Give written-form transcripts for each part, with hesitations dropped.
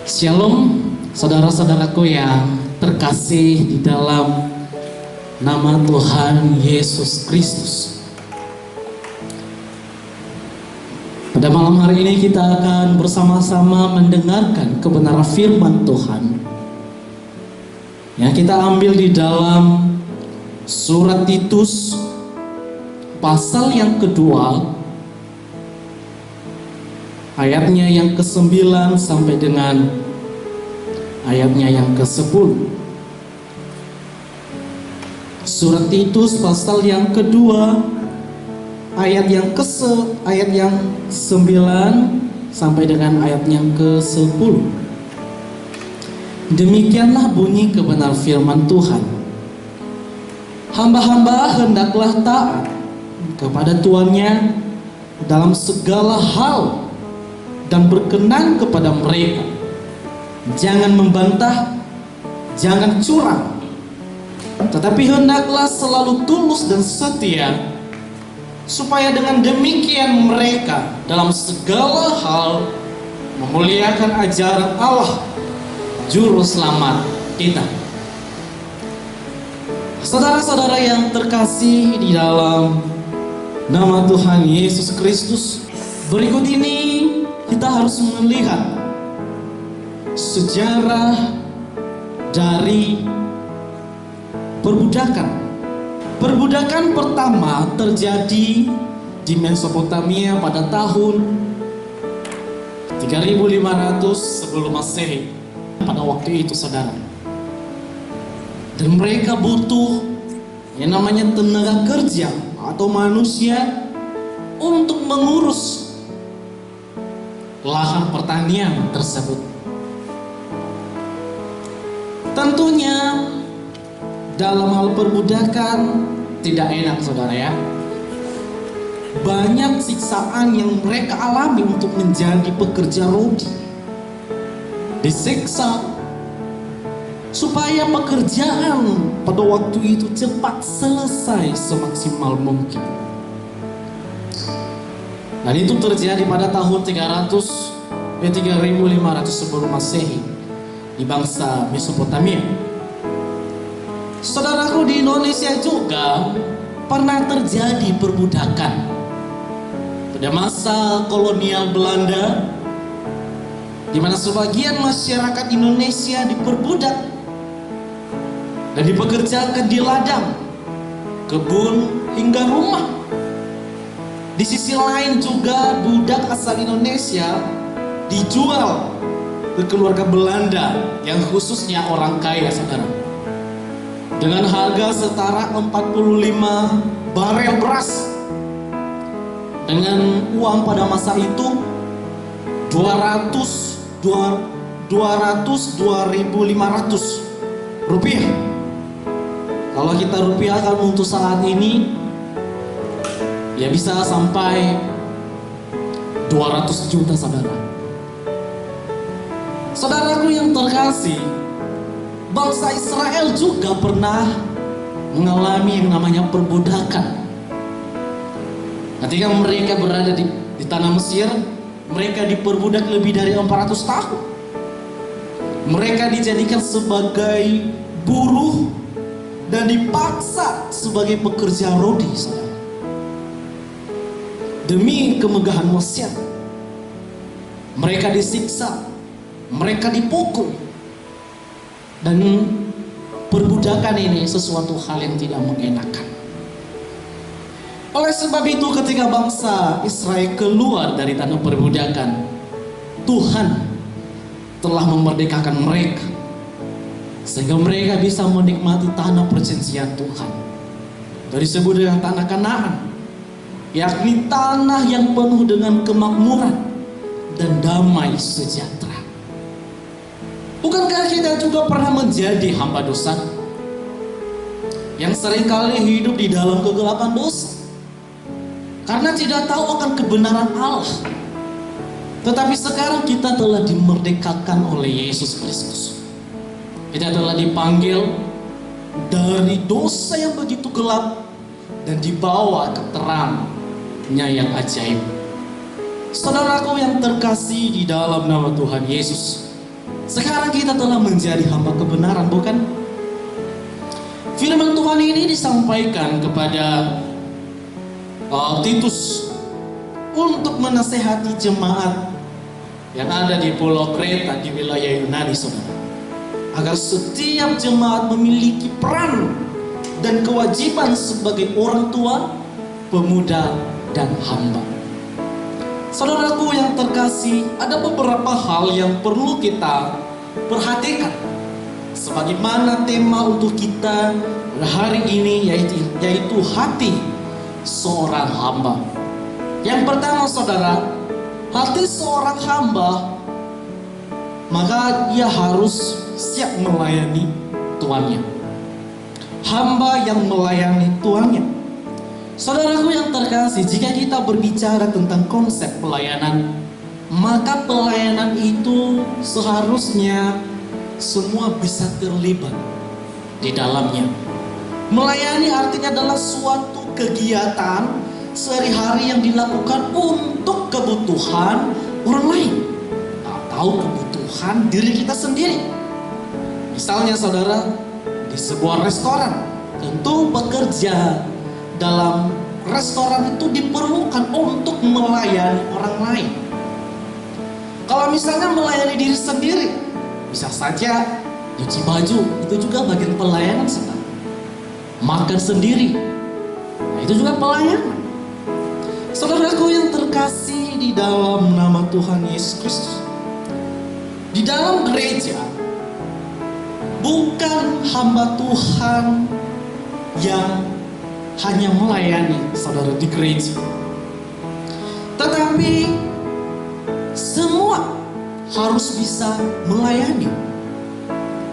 Shalom, saudara-saudaraku yang terkasih di dalam nama Tuhan Yesus Kristus. Pada malam hari ini kita akan bersama-sama mendengarkan kebenaran firman Tuhan yang kita ambil di dalam surat Titus pasal yang kedua, ayatnya yang ke-9 sampai dengan ayatnya yang ke-10. Surat Titus pasal yang kedua, ayat yang ayat yang 9 sampai dengan ayat yang ke-10. Demikianlah bunyi kebenaran firman Tuhan. Hamba-hamba hendaklah taat kepada tuannya dalam segala hal dan berkenan kepada mereka. Jangan membantah, jangan curang, tetapi hendaklah selalu tulus dan setia, supaya dengan demikian mereka dalam segala hal memuliakan ajaran Allah, Juru Selamat kita. Saudara-saudara yang terkasih di dalam nama Tuhan Yesus Kristus, berikut ini kita harus melihat sejarah dari perbudakan. Perbudakan pertama terjadi di Mesopotamia pada tahun 3500 sebelum Masehi. Pada waktu itu, saudara, dan mereka butuh yang namanya tenaga kerja atau manusia untuk mengurus lahan pertanian tersebut. Tentunya dalam hal perbudakan tidak enak, saudara ya. Banyak siksaan yang mereka alami untuk menjadi pekerja rodi. Disiksa supaya pekerjaan pada waktu itu cepat selesai semaksimal mungkin. Dan itu terjadi pada tahun 3500 sebelum Masehi di bangsa Mesopotamia. Saudaraku, di Indonesia juga pernah terjadi perbudakan pada masa kolonial Belanda, di mana sebagian masyarakat Indonesia diperbudak dan dipekerjakan di ladang, kebun, hingga rumah. Di sisi lain juga budak asal Indonesia dijual ke keluarga Belanda yang khususnya orang kaya, saudara, dengan harga setara 45 barel beras, dengan uang pada masa itu 200.500 rupiah. Kalau kita rupiahkan untuk saat ini, ya bisa sampai 200 juta, saudara. Saudaraku yang terkasih, bangsa Israel juga pernah mengalami yang namanya perbudakan. Ketika mereka berada di tanah Mesir, mereka diperbudak lebih dari 400 tahun. Mereka dijadikan sebagai buruh dan dipaksa sebagai pekerja rodi, saudara. Demi kemegahan Mesir, mereka disiksa, mereka dipukul, dan perbudakan ini sesuatu hal yang tidak mengenakan. Oleh sebab itu, ketika bangsa Israel keluar dari tanah perbudakan, Tuhan telah memerdekakan mereka sehingga mereka bisa menikmati tanah perjanjian Tuhan, dari disebut dengan tanah Kanaan, yakni tanah yang penuh dengan kemakmuran dan damai sejahtera. Bukankah kita juga pernah menjadi hamba dosa yang seringkali hidup di dalam kegelapan dosa karena tidak tahu akan kebenaran Allah? Tetapi sekarang kita telah dimerdekakan oleh Yesus Kristus. Kita telah dipanggil dari dosa yang begitu gelap dan dibawa ke terang-Nya yang ajaib. Saudaraku yang terkasih di dalam nama Tuhan Yesus, Sekarang kita telah menjadi hamba kebenaran, bukan? Firman Tuhan ini disampaikan kepada Titus untuk menasehati jemaat yang ada di Pulau Kreta di wilayah Yunani, saudara, agar setiap jemaat memiliki peran dan kewajiban sebagai orang tua, pemuda, dan hamba. Saudaraku yang terkasih, ada beberapa hal yang perlu kita perhatikan sebagaimana tema untuk kita hari ini, yaitu hati seorang hamba. Yang pertama, saudara, hati seorang hamba, maka ia harus siap melayani tuannya. Hamba yang melayani tuannya. Saudaraku yang terkasih, jika kita berbicara tentang konsep pelayanan, maka pelayanan itu seharusnya semua bisa terlibat di dalamnya. Melayani artinya adalah suatu kegiatan sehari-hari yang dilakukan untuk kebutuhan orang lain atau kebutuhan diri kita sendiri. Misalnya saudara, di sebuah restoran, tentu bekerja dalam restoran itu diperlukan untuk melayani orang lain. Kalau misalnya melayani diri sendiri, bisa saja cuci baju, itu juga bagian pelayanan saudara. Makan sendiri, nah itu juga pelayanan. Saudaraku yang terkasih di dalam nama Tuhan Yesus Kristus, di dalam gereja bukan hamba Tuhan yang hanya melayani saudara di gereja, tetapi semua harus bisa melayani,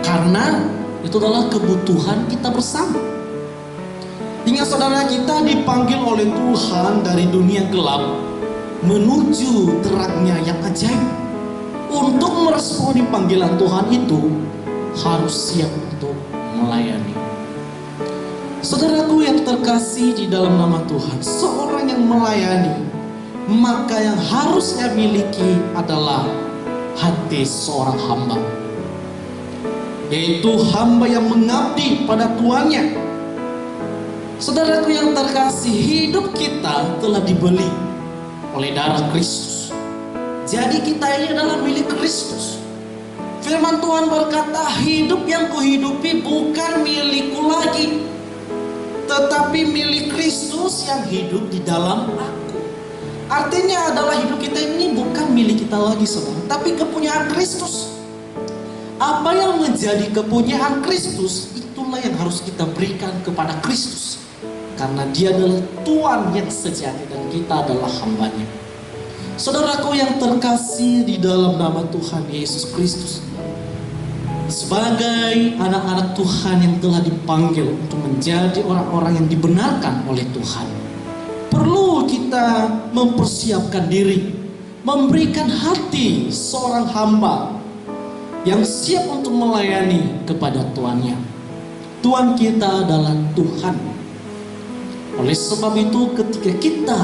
karena itu adalah kebutuhan kita bersama. Ingat saudara, kita dipanggil oleh Tuhan dari dunia gelap menuju terangnya yang ajaib. Untuk meresponi panggilan Tuhan itu harus siap untuk melayani. Saudaraku yang terkasih di dalam nama Tuhan, seorang yang melayani, maka yang harusnya miliki adalah hati seorang hamba, yaitu hamba yang mengabdi pada tuannya. Saudaraku yang terkasih, hidup kita telah dibeli oleh darah Kristus. Jadi kita ini adalah milik Kristus. Firman Tuhan berkata, hidup yang kuhidupi bukan milikku lagi, tetapi milik Kristus yang hidup di dalam aku. Artinya adalah hidup kita ini bukan milik kita lagi saudara, tapi kepunyaan Kristus. Apa yang menjadi kepunyaan Kristus, itulah yang harus kita berikan kepada Kristus. Karena dia adalah Tuhan yang sejati dan kita adalah hambanya. Saudaraku yang terkasih di dalam nama Tuhan Yesus Kristus, sebagai anak-anak Tuhan yang telah dipanggil untuk menjadi orang-orang yang dibenarkan oleh Tuhan, perlu kita mempersiapkan diri, memberikan hati seorang hamba yang siap untuk melayani kepada tuannya. Tuhan kita adalah Tuhan. Oleh sebab itu, ketika kita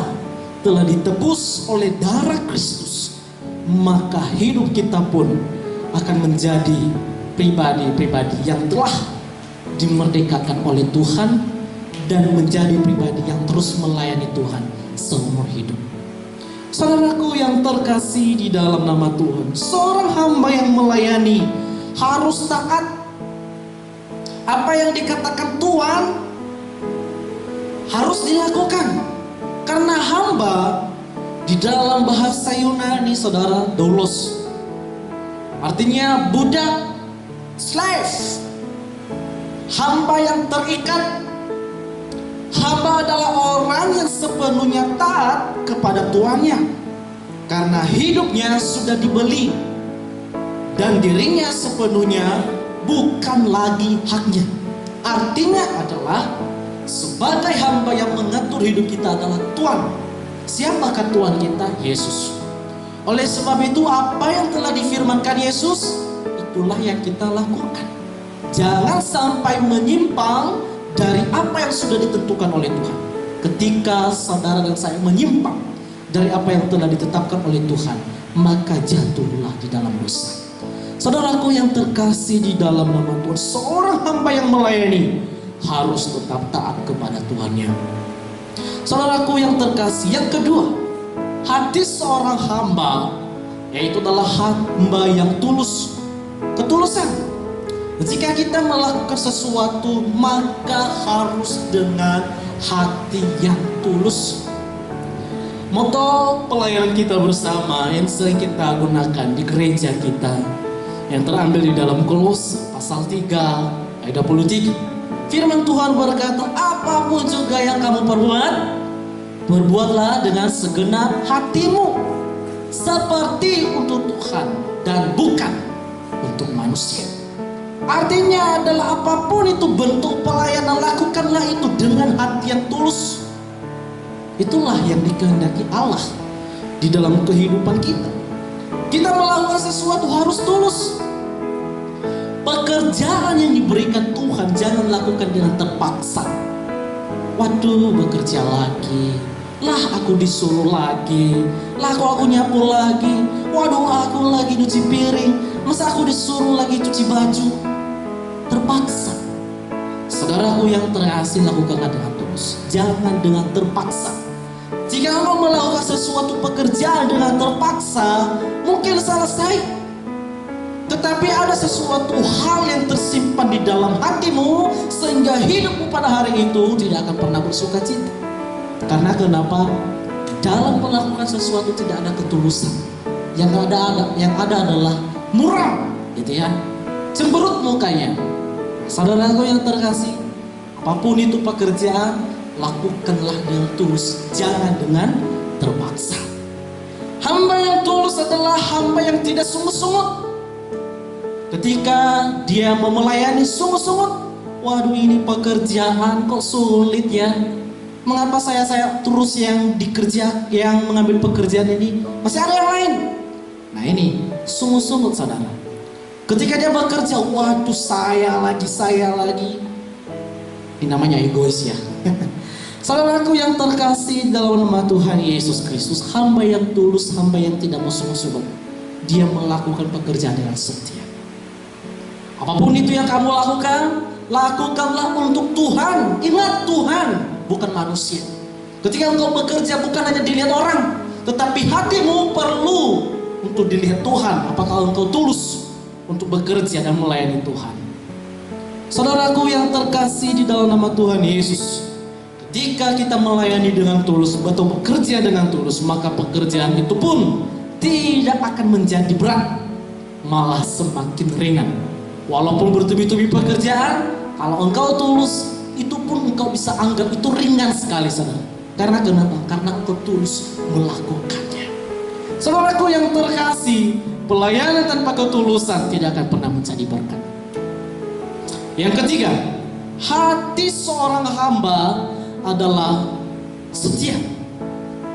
telah ditebus oleh darah Kristus, maka hidup kita pun akan menjadi pribadi-pribadi yang telah dimerdekakan oleh Tuhan dan menjadi pribadi yang terus melayani Tuhan seumur hidup. Saudaraku yang terkasih di dalam nama Tuhan, seorang hamba yang melayani harus taat. Apa yang dikatakan Tuhan harus dilakukan. Karena hamba di dalam bahasa Yunani saudara, doulos, artinya budak, slave, hamba yang terikat. Hamba adalah orang yang sepenuhnya taat kepada tuannya, karena hidupnya sudah dibeli dan dirinya sepenuhnya bukan lagi haknya. Artinya adalah sebagai hamba yang mengatur hidup kita adalah Tuhan. Siapakah Tuhan kita? Yesus. Oleh sebab itu, apa yang telah difirmankan Yesus, itulah yang kita lakukan. Jangan sampai menyimpang dari apa yang sudah ditentukan oleh Tuhan. Ketika saudara dan saya menyimpang dari apa yang telah ditetapkan oleh Tuhan, maka jatuhlah di dalam dosa. Saudaraku yang terkasih di dalam nama Tuhan, seorang hamba yang melayani harus tetap taat kepada Tuhannya. Saudaraku yang terkasih, yang kedua, hati seorang hamba yaitu adalah hamba yang tulus. Ketulusan. Jika kita melakukan sesuatu, maka harus dengan hati yang tulus. Moto pelayanan kita bersama yang sering kita gunakan di gereja kita, yang terambil di dalam Kolose pasal 3 ayat 23. Firman Tuhan berkata, apapun juga yang kamu perbuat, berbuatlah dengan segenap hatimu, seperti untuk Tuhan dan bukan untuk manusia. Artinya adalah apapun itu bentuk pelayanan, lakukanlah itu dengan hati yang tulus. Itulah yang dikehendaki Allah di dalam kehidupan kita. Kita melakukan sesuatu harus tulus. Pekerjaan yang diberikan Tuhan jangan lakukan dengan terpaksa. Waduh, bekerja lagi, lah aku disuruh lagi, lah kok aku nyapu lagi, waduh aku lagi cuci piring, masa aku disuruh lagi cuci baju. Terpaksa. Saudaraku yang terkasih, lakukanlah dengan tulus, jangan dengan terpaksa. Jika engkau melakukan sesuatu pekerjaan dengan terpaksa, mungkin selesai. Tetapi ada sesuatu hal yang tersimpan di dalam hatimu, sehingga hidupmu pada hari itu tidak akan pernah bersuka cita. Karena kenapa? Dalam melakukan sesuatu tidak ada ketulusan. Yang ada adalah muram, gitu ya. Cemberut mukanya. Saudaraku yang terkasih, apapun itu pekerjaan, lakukanlah dengan tulus, jangan dengan terpaksa. Hamba yang tulus adalah hamba yang tidak sungut-sungut. Ketika dia melayani sungut-sungut, waduh ini pekerjaan kok sulit ya. Mengapa saya terus yang mengambil pekerjaan ini? Masih ada yang lain. Nah ini sungut-sungut saudara. Ketika dia bekerja, waduh saya lagi. Ini namanya egois ya. Saudaraku yang terkasih dalam nama Tuhan Yesus Kristus, hamba yang tulus, hamba yang tidak musuh-musuh, dia melakukan pekerjaan dengan setia. Apapun itu yang kamu lakukan, lakukanlah untuk Tuhan. Ingat Tuhan, bukan manusia. Ketika engkau bekerja bukan hanya dilihat orang, tetapi hatimu perlu untuk dilihat Tuhan. Apakah engkau tulus untuk bekerja dan melayani Tuhan? Saudaraku yang terkasih di dalam nama Tuhan Yesus, ketika kita melayani dengan tulus atau bekerja dengan tulus, maka pekerjaan itu pun tidak akan menjadi berat, malah semakin ringan. Walaupun bertubi-tubi pekerjaan, kalau engkau tulus, itu pun engkau bisa anggap itu ringan sekali, saudara. Karena kenapa? Karena engkau tulus melakukannya. Saudaraku yang terkasih, pelayanan tanpa ketulusan tidak akan pernah menjadi berkat. Yang ketiga, hati seorang hamba adalah setia.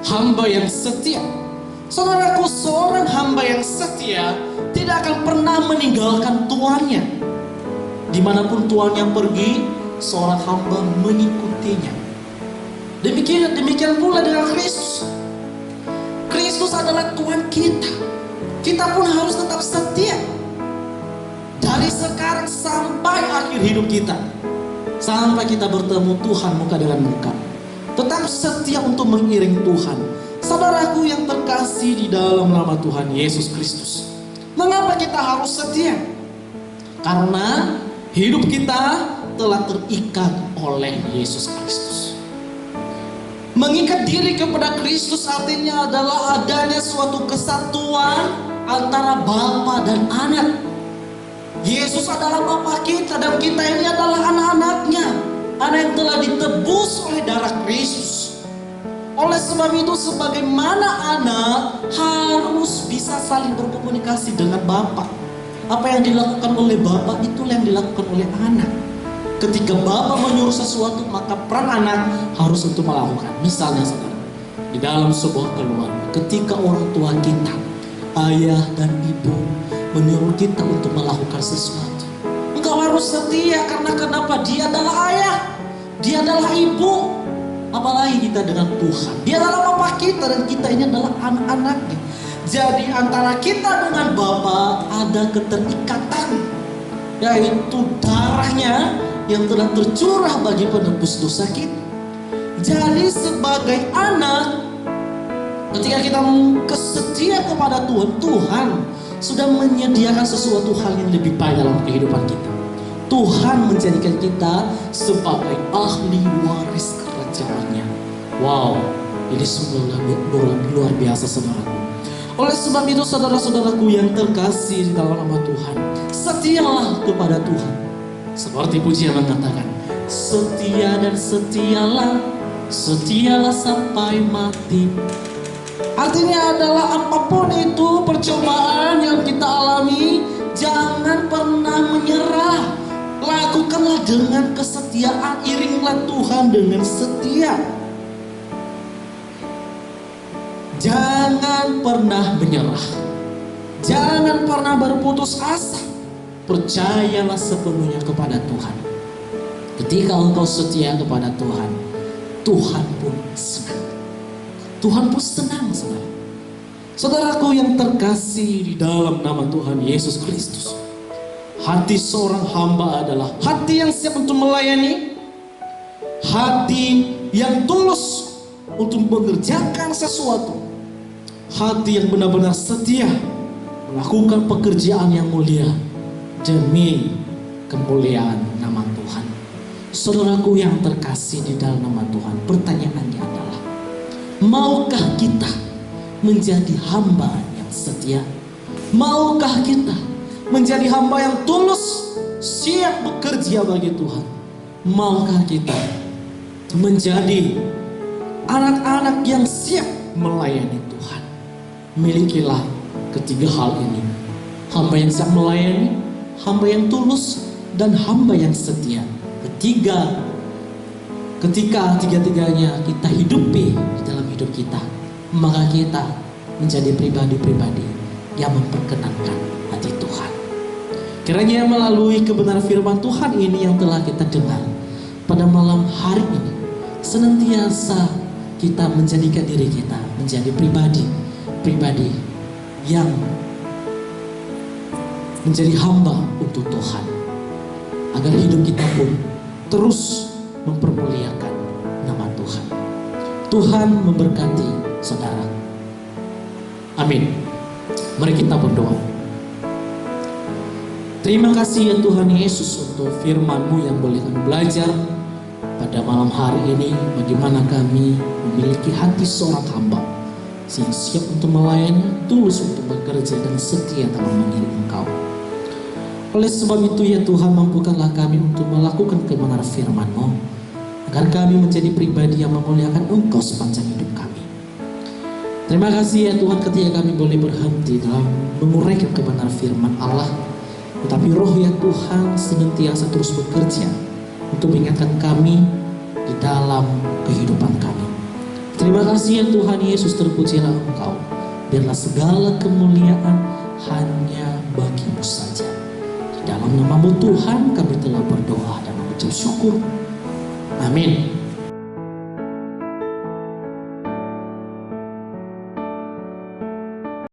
Hamba yang setia. Saudaraku, seorang hamba yang setia tidak akan pernah meninggalkan tuannya. Dimanapun tuannya pergi, seorang hamba mengikutinya. Demikian pula dengan Kristus. Kristus adalah Tuhan kita. Kita pun harus tetap setia. Dari sekarang sampai akhir hidup kita. Sampai kita bertemu Tuhan muka dengan muka. Tetap setia untuk mengiring Tuhan. Saudaraku yang terkasih di dalam nama Tuhan Yesus Kristus. Mengapa kita harus setia? Karena hidup kita telah terikat oleh Yesus Kristus. Mengikat diri kepada Kristus artinya adalah adanya suatu kesatuan antara Bapa dan Anak. Yesus adalah Bapa kita dan kita ini adalah anak-anaknya. Anak yang telah ditebus oleh darah Kristus. Oleh sebab itu, sebagaimana anak harus bisa saling berkomunikasi dengan Bapa. Apa yang dilakukan oleh Bapa itulah yang dilakukan oleh anak. Ketika Bapa menyuruh sesuatu, maka peran anak harus untuk melakukan. Misalnya saudara, di dalam sebuah keluarga, ketika orang tua kita, ayah dan ibu menyuruh kita untuk melakukan sesuatu, engkau harus setia. Karena kenapa? Dia adalah ayah, dia adalah ibu. Apalagi kita dengan Tuhan, dia adalah Bapa kita dan kita ini adalah anak-anaknya. Jadi antara kita dengan Bapa ada keterikatan, yaitu darahnya yang telah tercurah bagi penebus dosa kita. Jadi sebagai anak, ketika kita setia kepada Tuhan, Tuhan sudah menyediakan sesuatu hal yang lebih baik dalam kehidupan kita. Tuhan menjadikan kita sebagai ahli waris kerajaannya. Wow, ini sungguh luar biasa, saudaraku. Oleh sebab itu, saudara-saudaraku yang terkasih di dalam nama Tuhan, setialah kepada Tuhan. Seperti pujian mengatakan, setia dan setialah, setialah sampai mati. Artinya adalah apapun itu percobaan yang kita alami, jangan pernah menyerah. Lakukanlah dengan kesetiaan, iringlah Tuhan dengan setia. Jangan pernah menyerah. Jangan pernah berputus asa. Percayalah sepenuhnya kepada Tuhan. Ketika engkau setia kepada Tuhan, Tuhan pun senang. Tuhan pun senang, saudara. Saudaraku yang terkasih di dalam nama Tuhan Yesus Kristus, hati seorang hamba adalah hati yang siap untuk melayani, hati yang tulus untuk mengerjakan sesuatu, hati yang benar-benar setia melakukan pekerjaan yang mulia demi kemuliaan nama Tuhan. Saudaraku yang terkasih di dalam nama Tuhan, pertanyaannya adalah, maukah kita menjadi hamba yang setia? Maukah kita menjadi hamba yang tulus, siap bekerja bagi Tuhan? Maukah kita menjadi anak-anak yang siap melayani Tuhan? Milikilah ketiga hal ini: hamba yang siap melayani, hamba yang tulus, dan hamba yang setia. Ketika tiga-tiganya kita hidupi di dalam hidup kita, maka kita menjadi pribadi-pribadi yang memperkenankan hati Tuhan. Kiranya melalui kebenaran firman Tuhan ini yang telah kita dengar pada malam hari ini, senantiasa kita menjadikan diri kita menjadi pribadi yang menjadi hamba untuk Tuhan, agar hidup kita pun terus mempermuliakan nama Tuhan. Tuhan memberkati saudara. Amin. Mari kita berdoa. Terima kasih ya Tuhan Yesus untuk firman-Mu yang boleh kami belajar pada malam hari ini, bagaimana kami memiliki hati seorang hamba yang siap untuk melayani, tulus untuk bekerja, dan setia dalam mengiring Engkau. Oleh sebab itu ya Tuhan, mampukanlah kami untuk melakukan kebenaran firman-Mu, agar kami menjadi pribadi yang memuliakan Engkau sepanjang hidup kami. Terima kasih ya Tuhan, ketika kami boleh berhenti dalam menguraikan kebenaran firman Allah, tetapi Roh ya Tuhan senantiasa terus bekerja untuk mengingatkan kami di dalam kehidupan kami. Terima kasih ya Tuhan Yesus, terpujilah Engkau. Biarlah segala kemuliaan hanya bagi-Mu saja. Di dalam nama-Mu Tuhan kami telah berdoa dan mengucap syukur. Amin.